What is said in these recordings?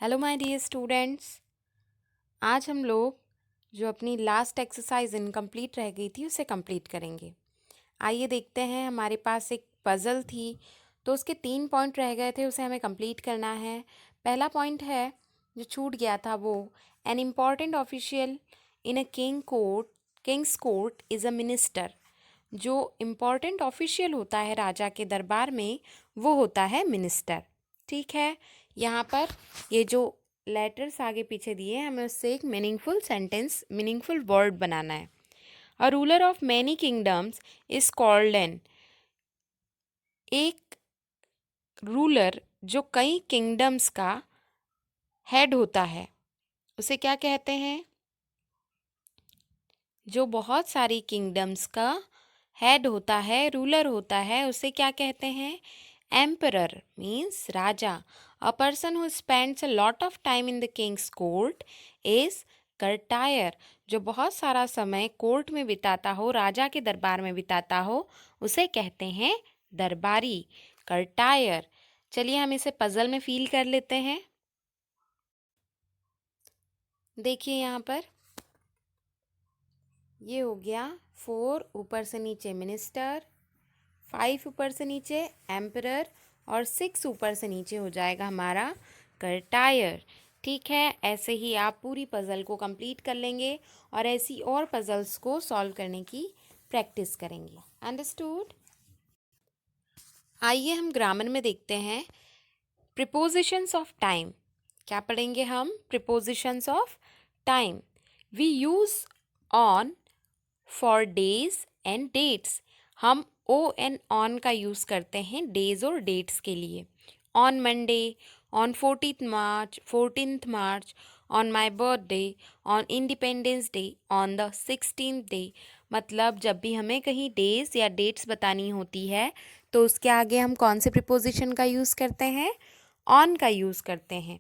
Hello my dear students. आज हम लोग जो अपनी लास्ट एक्सरसाइज इनकम्प्लीट रह गई थी उसे कंप्लीट करेंगे। आइए देखते हैं। हमारे पास एक पज़ल थी तो उसके 3 पॉइंट रह गए थे, उसे हमें कंप्लीट करना है। पहला पॉइंट है जो छूट गया था वो an important official in a Kings court is a minister. जो इम्पॉर्टेंट ऑफिशियल होता है राजा के दरबार में वो होता है मिनिस्टर। ठीक है, यहाँ पर ये जो लेटर्स आगे पीछे दिए हैं हमें उससे एक मीनिंगफुल वर्ड बनाना है। A ruler of many kingdoms is called an. एक रूलर जो कई किंगडम्स का हेड होता है उसे क्या कहते हैं? जो बहुत सारी किंगडम्स का हेड होता है, रूलर होता है, उसे क्या कहते हैं? एम्परर मीन्स राजा। A person who spends a lot of time in the king's court is courtier. जो बहुत सारा समय कोर्ट में बिताता हो, राजा के दरबार में बिताता हो, उसे कहते हैं दरबारी, कर्टायर। चलिए हम इसे पजल में फील कर लेते हैं। देखिए यहाँ पर ये हो गया 4 ऊपर से नीचे मिनिस्टर, 5 ऊपर से नीचे एम्परर और 6 ऊपर से नीचे हो जाएगा हमारा कर्टायर। ठीक है, ऐसे ही आप पूरी पज़ल को कंप्लीट कर लेंगे और ऐसी और पज़ल्स को सॉल्व करने की प्रैक्टिस करेंगे। अंडरस्टूड? आइए हम ग्रामर में देखते हैं प्रीपोजिशंस ऑफ टाइम। क्या पढ़ेंगे हम? Prepositions of time. We use on for days and dates. हम ओ एंड ऑन का यूज़ करते हैं डेज और डेट्स के लिए। On Monday, on 14th March, on my birthday, on independence day, on the 16th day. मतलब जब भी हमें कहीं डेज या डेट्स बतानी होती है तो उसके आगे हम कौन से प्रीपोजिशन का यूज़ करते हैं? ऑन का यूज़ करते हैं।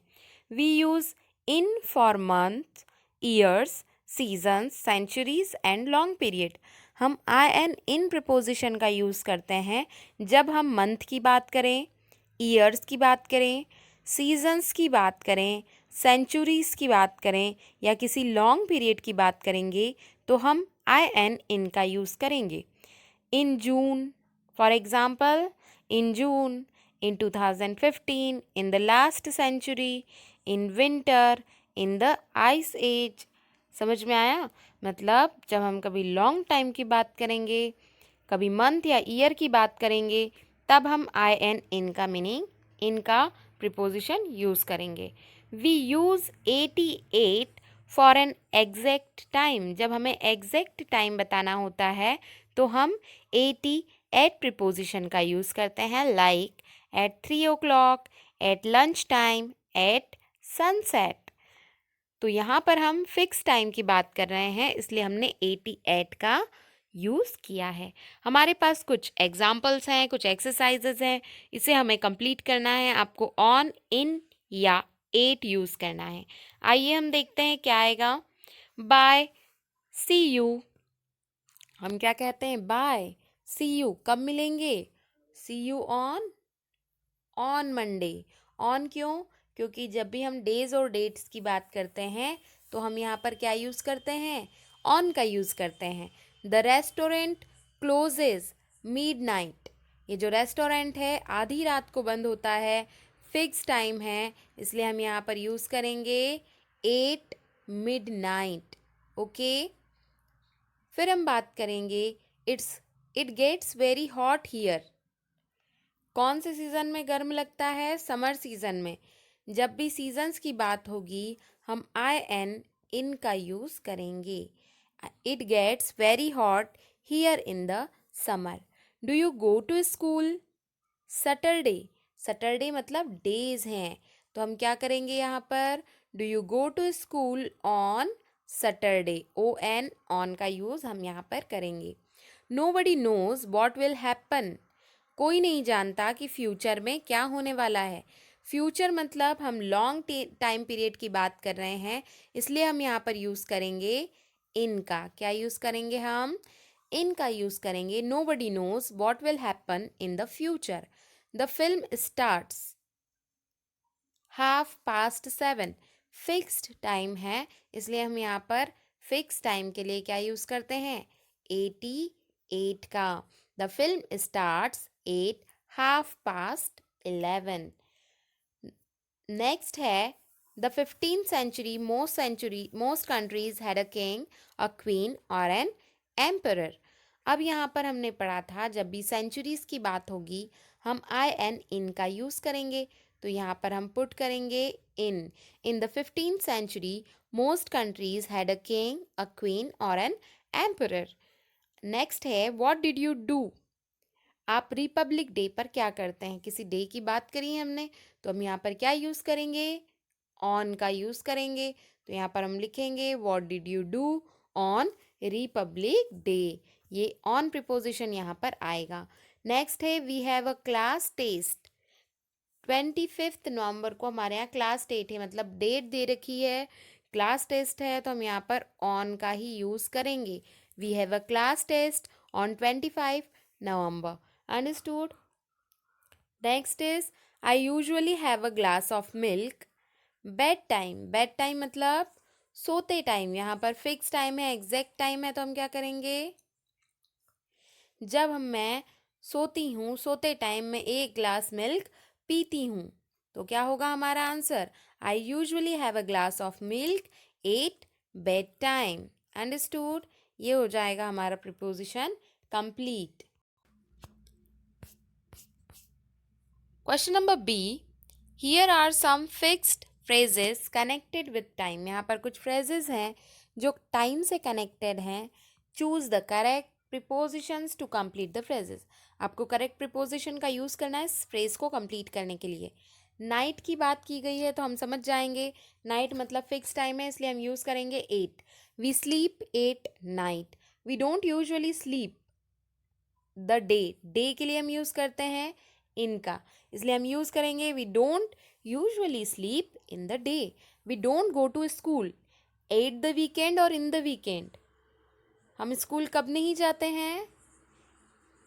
We use in for month, years, seasons, centuries and long period. हम आई एन इन प्रिपोजिशन का यूज़ करते हैं जब हम मंथ की बात करें, ईयर्स की बात करें, सीजन्स की बात करें, सेंचुरीज़ की बात करें या किसी लॉन्ग पीरियड की बात करेंगे तो हम आई एन इन का यूज़ करेंगे। In June, for example, in June, in 2015, in the last century, in winter, in the ice age। समझ में आया? मतलब जब हम कभी लॉन्ग टाइम की बात करेंगे, कभी मंथ या ईयर की बात करेंगे, तब हम आई एन इन का मीनिंग, इनका प्रिपोजिशन यूज़ करेंगे। We use 88 for an exact time. जब हमें एग्जैक्ट टाइम बताना होता है तो हम 80 एट प्रिपोजिशन का यूज़ करते हैं, like at 3 o'clock, at lunch time, at sunset. तो यहाँ पर हम फिक्स टाइम की बात कर रहे हैं इसलिए हमने 88 का यूज़ किया है। हमारे पास कुछ एग्जाम्पल्स हैं, कुछ एक्सरसाइजेज हैं, इसे हमें कंप्लीट करना है। आपको ऑन, इन या एट यूज़ करना है। आइए हम देखते हैं क्या आएगा। Bye, see you. हम क्या कहते हैं? Bye, see you. कब मिलेंगे? See you on Monday. On क्यों? क्योंकि जब भी हम डेज और डेट्स की बात करते हैं तो हम यहाँ पर क्या यूज़ करते हैं? ऑन का यूज़ करते हैं। The restaurant closes midnight. ये जो रेस्टोरेंट है आधी रात को बंद होता है, फिक्स टाइम है, इसलिए हम यहाँ पर यूज़ करेंगे 8 midnight। ओके, फिर हम बात करेंगे it gets very hot here. कौन से सीज़न में गर्म लगता है? समर सीज़न में। जब भी सीजन्स की बात होगी हम आई एन इन का यूज़ करेंगे। It gets very hot here in the summer. Do you go to school? Saturday. Saturday मतलब डेज हैं तो हम क्या करेंगे यहाँ पर? Do you go to school on Saturday. O N on का यूज़ हम यहाँ पर करेंगे। Nobody knows what will happen. कोई नहीं जानता कि फ्यूचर में क्या होने वाला है। फ्यूचर मतलब हम लॉन्ग टाइम पीरियड की बात कर रहे हैं इसलिए हम यहाँ पर यूज़ करेंगे इन का। क्या यूज़ करेंगे हम? इन का यूज़ करेंगे। Nobody knows what will happen in the future. The film starts 7:30 fixed time है, इसलिए हम यहाँ पर फिक्स टाइम के लिए क्या यूज़ करते हैं, 88 का। The film starts 8:30. नेक्स्ट है the 15th century most countries had a king, a queen और एन एम्परर। अब यहाँ पर हमने पढ़ा था जब भी सेंचुरीज की बात होगी हम आई एन इन का यूज़ करेंगे, तो यहाँ पर हम पुट करेंगे in the 15th century most countries had a king, a queen और एन एम्परर। नेक्स्ट है व्हाट डिड यू डू। आप रिपब्लिक डे पर क्या करते हैं, किसी डे की बात करी है हमने, तो हम यहाँ पर क्या यूज़ करेंगे, ऑन का यूज़ करेंगे। तो यहाँ पर हम लिखेंगे what did you do on republic day, ये ऑन प्रिपोजिशन यहाँ पर आएगा। नेक्स्ट है we have a class test. 25 नवंबर को हमारे यहाँ क्लास टेस्ट है, मतलब डेट दे रखी है, क्लास टेस्ट है, तो हम यहाँ पर ऑन का ही यूज़ करेंगे। We have a class test on 25 November. Understood? Next is I usually have a glass of milk. Bed time मतलब सोते टाइम, यहाँ पर फिक्स टाइम है, एग्जैक्ट टाइम है, तो हम क्या करेंगे, जब मैं सोती हूँ सोते टाइम में एक ग्लास मिल्क पीती हूँ, तो क्या होगा हमारा answer, I usually have a glass of milk at bed time. Understood? ये हो जाएगा हमारा preposition complete. Question number B, here are some fixed phrases connected with time. यहाँ पर कुछ फ्रेजेस हैं जो टाइम से कनेक्टेड हैं। Choose the correct prepositions to complete the phrases. आपको करेक्ट प्रिपोजिशन का यूज़ करना है इस फ्रेज को कंप्लीट करने के लिए। नाइट की बात की गई है तो हम समझ जाएंगे, नाइट मतलब फिक्स टाइम है, इसलिए हम यूज़ करेंगे 8। We sleep 8 night. We don't usually sleep the day के लिए हम यूज़ करते हैं इनका, इसलिए हम यूज़ करेंगे we don't usually sleep in the day. We don't go to school at the weekend और इन द वीकेंड। हम स्कूल कब नहीं जाते हैं,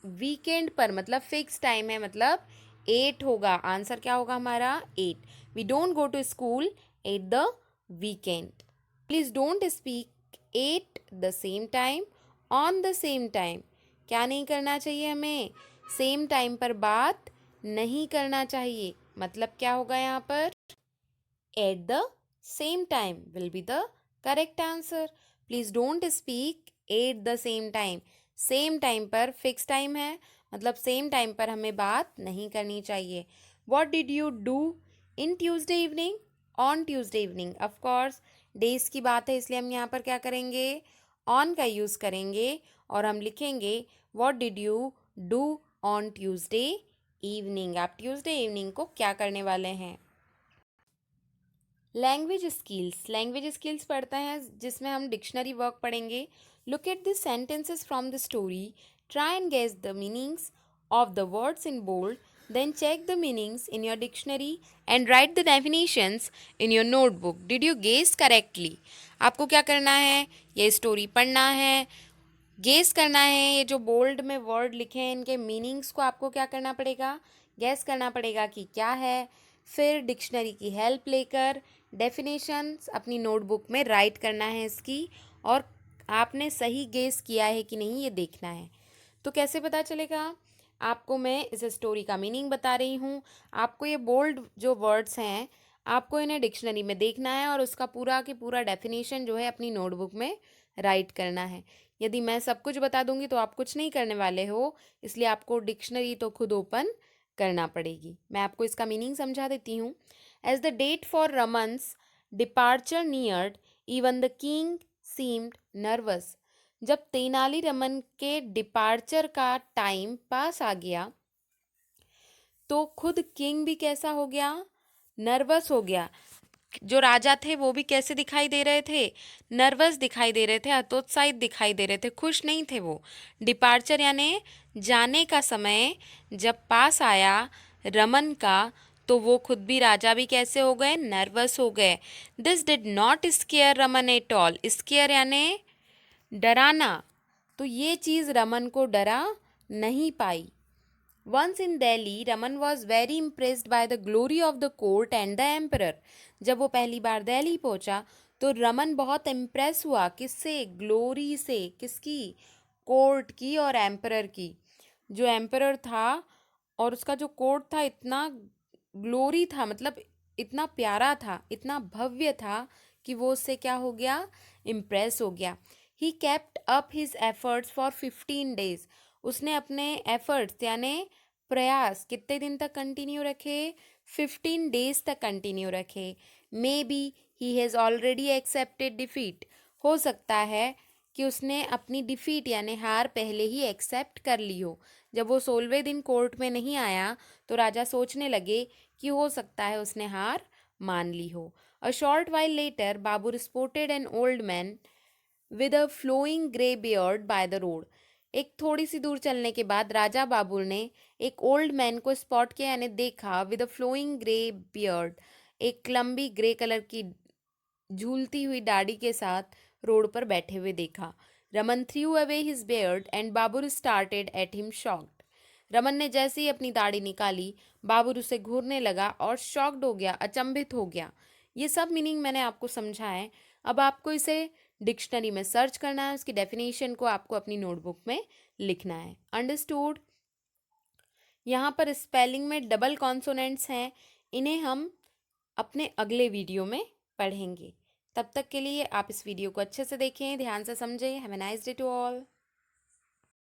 वीकेंड पर, मतलब फिक्स टाइम है, मतलब 8 होगा। आंसर क्या होगा हमारा 8। We don't go to school at the weekend. Please don't speak at the same time on the same time. क्या नहीं करना चाहिए हमें, सेम टाइम पर बात नहीं करना चाहिए। मतलब क्या होगा यहाँ पर, eight the same time will be the correct answer. Please don't speak at the same time. Same time पर फिक्स टाइम है, मतलब सेम टाइम पर हमें बात नहीं करनी चाहिए। What did you do in Tuesday evening, on Tuesday evening. Of course days की बात है, इसलिए हम यहाँ पर क्या करेंगे, ऑन का यूज़ करेंगे और हम लिखेंगे what did you do on Tuesday evening. आप ट्यूसडे इवनिंग को क्या करने वाले हैं। लैंग्वेज स्किल्स पढ़ते हैं जिसमें हम डिक्शनरी वर्क पढ़ेंगे। Look at this sentences from the story, try and guess the meanings of the words in bold, then check the meanings in your dictionary and write the definitions in your notebook. Did you guess correctly? आपको क्या करना है, ये story पढ़ना है, guess करना है, ये जो बोल्ड में वर्ड लिखे हैं इनके मीनिंग्स को आपको क्या करना पड़ेगा, गेस करना पड़ेगा कि क्या है। फिर डिक्शनरी की हेल्प लेकर डेफिनेशंस अपनी नोटबुक में राइट करना है इसकी, और आपने सही गेस किया है कि नहीं ये देखना है। तो कैसे पता चलेगा, आपको मैं इस स्टोरी का मीनिंग बता रही हूँ, आपको ये बोल्ड जो वर्ड्स हैं आपको इन्हें डिक्शनरी में देखना है और उसका पूरा की पूरा डेफिनेशन जो है अपनी नोटबुक में राइट करना है। यदि मैं सब कुछ बता दूंगी तो आप कुछ नहीं करने वाले हो, इसलिए आपको डिक्शनरी तो खुद ओपन करना पड़ेगी। मैं आपको इसका मीनिंग समझा देती हूँ। As the date for Raman's departure neared, even the king seemed nervous. जब तेनालीरामन के डिपार्चर का टाइम पास आ गया तो खुद किंग भी कैसा हो गया, नर्वस हो गया। जो राजा थे वो भी कैसे दिखाई दे रहे थे, नर्वस दिखाई दे रहे थे, हतोत्साहित दिखाई दे रहे थे, खुश नहीं थे वो। डिपार्चर यानी जाने का समय जब पास आया रमन का, तो वो खुद भी राजा भी कैसे हो गए, नर्वस हो गए। This did not scare Raman at all. Scare यानी डराना, तो ये चीज़ रमन को डरा नहीं पाई। Once in Delhi Raman was very impressed by the glory of the court and the emperor. जब वो पहली बार दिल्ली पहुंचा तो रमन बहुत इम्प्रेस हुआ, किससे? ग्लोरी से। किसकी? कोर्ट की और एम्परर की। जो एम्परर था और उसका जो कोर्ट था इतना ग्लोरी था, मतलब इतना प्यारा था, इतना भव्य था कि वो उससे क्या हो गया? इम्प्रेस हो गया। He kept up his efforts for 15 days। उसने अपने एफर्ट्स यानी प्रयास कितने दिन तक कंटिन्यू रखे? 15 days तक कंटिन्यू रखे। May be he has already accepted defeat. हो सकता है कि उसने अपनी डिफीट यानी हार पहले ही एक्सेप्ट कर ली हो। जब वो 16वें दिन कोर्ट में नहीं आया तो राजा सोचने लगे कि हो सकता है उसने हार मान ली हो। A short while later Babu spotted an old man with a flowing grey beard by the road. एक थोड़ी सी दूर चलने के बाद राजा बाबुल ने एक ओल्ड मैन को स्पॉट किया यानी देखा, with a flowing grey beard, एक लंबी ग्रे कलर की झूलती हुई दाढ़ी के साथ रोड पर बैठे हुए देखा। Raman through away his beard and Babul started at him shocked. Raman ने जैसे ही अपनी दाढ़ी निकाली बाबुल उसे घूरने लगा और शॉक्ड हो गया, अचंभित हो गया। ये सब मीनिंग मैंने आपको समझा है। अब आपको इसे डिक्शनरी में सर्च करना है, उसकी डेफिनेशन को आपको अपनी नोटबुक में लिखना है। अंडरस्टूड? यहाँ पर स्पेलिंग में डबल कॉन्सोनेंट्स हैं, इन्हें हम अपने अगले वीडियो में पढ़ेंगे। तब तक के लिए आप इस वीडियो को अच्छे से देखें, ध्यान से समझें। Have a nice day to all.